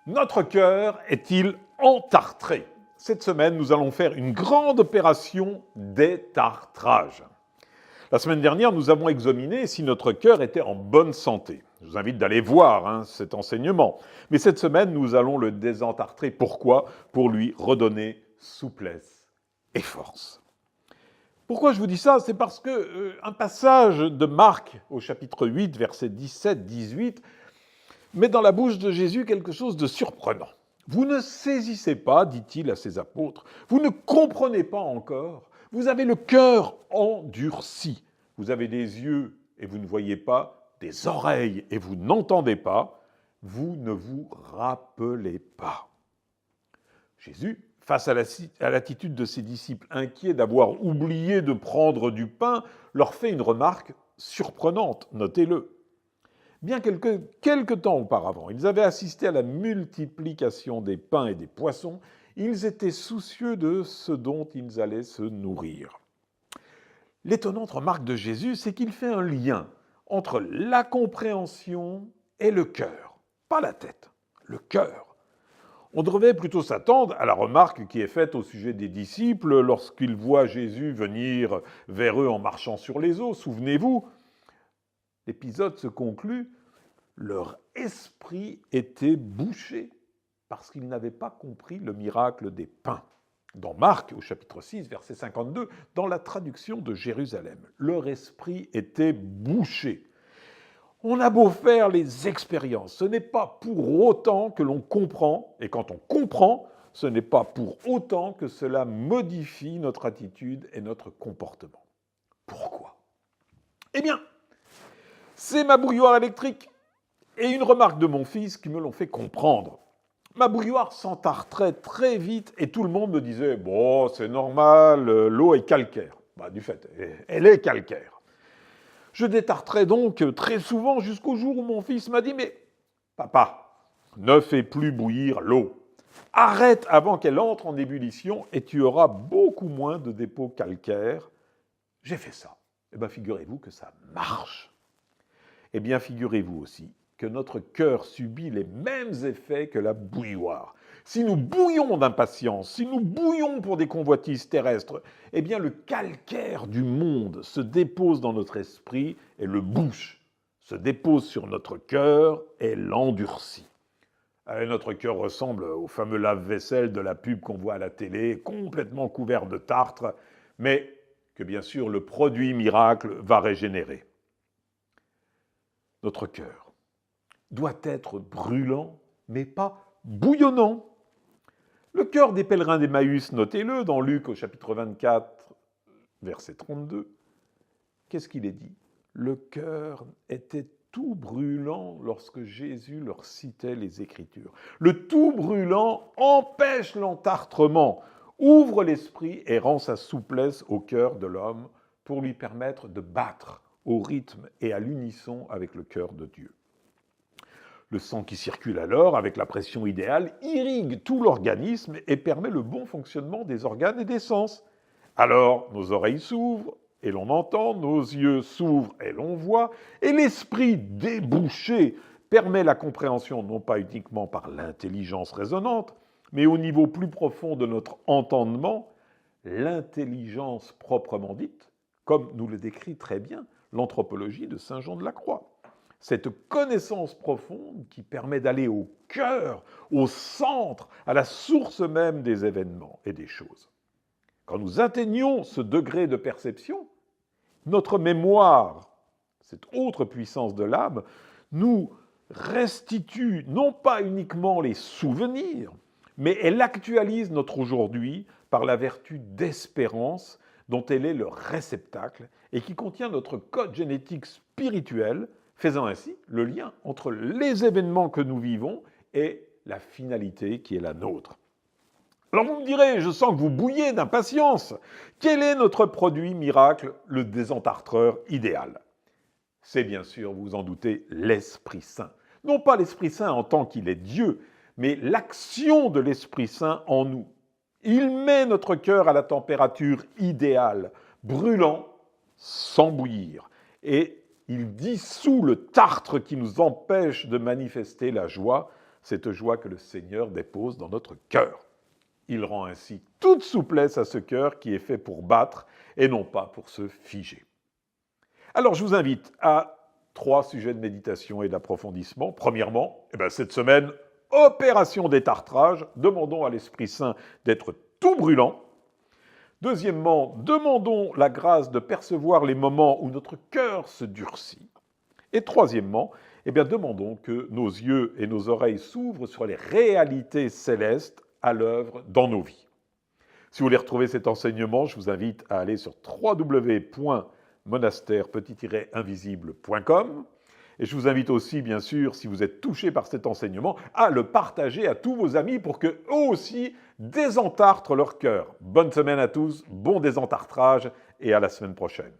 Notre cœur est-il entartré? Cette semaine, nous allons faire une grande opération détartrage. La semaine dernière, nous avons examiné si notre cœur était en bonne santé. Je vous invite d'aller voir cet enseignement. Mais cette semaine, nous allons le désentartrer. Pourquoi? Pour lui redonner souplesse et force. Pourquoi je vous dis ça? C'est parce que un passage de Marc au chapitre 8, versets 17-18, met dans la bouche de Jésus quelque chose de surprenant. Vous ne saisissez pas, dit-il à ses apôtres, vous ne comprenez pas encore, vous avez le cœur endurci, vous avez des yeux et vous ne voyez pas, des oreilles et vous n'entendez pas, vous ne vous rappelez pas. Jésus, face à l'attitude de ses disciples inquiets d'avoir oublié de prendre du pain, leur fait une remarque surprenante, notez-le. Bien quelque temps auparavant, ils avaient assisté à la multiplication des pains et des poissons, ils étaient soucieux de ce dont ils allaient se nourrir. L'étonnante remarque de Jésus, c'est qu'il fait un lien entre la compréhension et le cœur, pas la tête, le cœur. On devrait plutôt s'attendre à la remarque qui est faite au sujet des disciples lorsqu'ils voient Jésus venir vers eux en marchant sur les eaux. Souvenez-vous, l'épisode se conclut, leur esprit était bouché parce qu'ils n'avaient pas compris le miracle des pains. Dans Marc, au chapitre 6, verset 52, dans la traduction de Jérusalem, leur esprit était bouché. On a beau faire les expériences, ce n'est pas pour autant que l'on comprend, et quand on comprend, ce n'est pas pour autant que cela modifie notre attitude et notre comportement. Pourquoi? Eh bien, c'est ma bouilloire électrique et une remarque de mon fils qui me l'ont fait comprendre. Ma bouilloire s'entartrait très vite et tout le monde me disait « Bon, c'est normal, l'eau est calcaire. » Du fait, elle est calcaire. Je détartrais donc très souvent jusqu'au jour où mon fils m'a dit « Mais papa, ne fais plus bouillir l'eau. Arrête avant qu'elle entre en ébullition et tu auras beaucoup moins de dépôts calcaires. » J'ai fait ça. Eh bien, figurez-vous que ça marche. Eh bien, figurez-vous aussi que notre cœur subit les mêmes effets que la bouilloire. Si nous bouillons d'impatience, si nous bouillons pour des convoitises terrestres, eh bien le calcaire du monde se dépose dans notre esprit et le bouche, se dépose sur notre cœur et l'endurcit. Notre cœur ressemble au fameux lave-vaisselle de la pub qu'on voit à la télé, complètement couvert de tartre, mais que bien sûr le produit miracle va régénérer. Notre cœur doit être brûlant, mais pas bouillonnant. Le cœur des pèlerins d'Emmaüs, notez-le, dans Luc au chapitre 24, verset 32, qu'est-ce qu'il est dit? Le cœur était tout brûlant lorsque Jésus leur citait les Écritures. Le tout brûlant empêche l'entartrement, ouvre l'esprit et rend sa souplesse au cœur de l'homme pour lui permettre de battre au rythme et à l'unisson avec le cœur de Dieu. Le sang qui circule alors, avec la pression idéale, irrigue tout l'organisme et permet le bon fonctionnement des organes et des sens. Alors, nos oreilles s'ouvrent et l'on entend, nos yeux s'ouvrent et l'on voit, et l'esprit débouché permet la compréhension non pas uniquement par l'intelligence raisonnante, mais au niveau plus profond de notre entendement, l'intelligence proprement dite, comme nous le décrit très bien l'anthropologie de Saint Jean de la Croix. Cette connaissance profonde qui permet d'aller au cœur, au centre, à la source même des événements et des choses. Quand nous atteignons ce degré de perception, notre mémoire, cette autre puissance de l'âme, nous restitue non pas uniquement les souvenirs, mais elle actualise notre aujourd'hui par la vertu d'espérance dont elle est le réceptacle et qui contient notre code génétique spirituel, faisant ainsi le lien entre les événements que nous vivons et la finalité qui est la nôtre. Alors vous me direz, je sens que vous bouillez d'impatience. Quel est notre produit miracle, le désentartreur idéal? C'est bien sûr, vous en doutez, l'Esprit Saint. Non pas l'Esprit Saint en tant qu'il est Dieu, mais l'action de l'Esprit Saint en nous. Il met notre cœur à la température idéale, brûlant sans bouillir, et il dissout le tartre qui nous empêche de manifester la joie, cette joie que le Seigneur dépose dans notre cœur. Il rend ainsi toute souplesse à ce cœur qui est fait pour battre et non pas pour se figer. Alors je vous invite à 3 sujets de méditation et d'approfondissement. Premièrement, cette semaine, opération détartrage. Demandons à l'Esprit Saint d'être tout brûlant. Deuxièmement, demandons la grâce de percevoir les moments où notre cœur se durcit. Et troisièmement, demandons que nos yeux et nos oreilles s'ouvrent sur les réalités célestes à l'œuvre dans nos vies. Si vous voulez retrouver cet enseignement, je vous invite à aller sur www.monastère-invisible.com. Et je vous invite aussi, bien sûr, si vous êtes touché par cet enseignement, à le partager à tous vos amis pour qu'eux aussi désentartrent leur cœur. Bonne semaine à tous, bon désentartrage et à la semaine prochaine.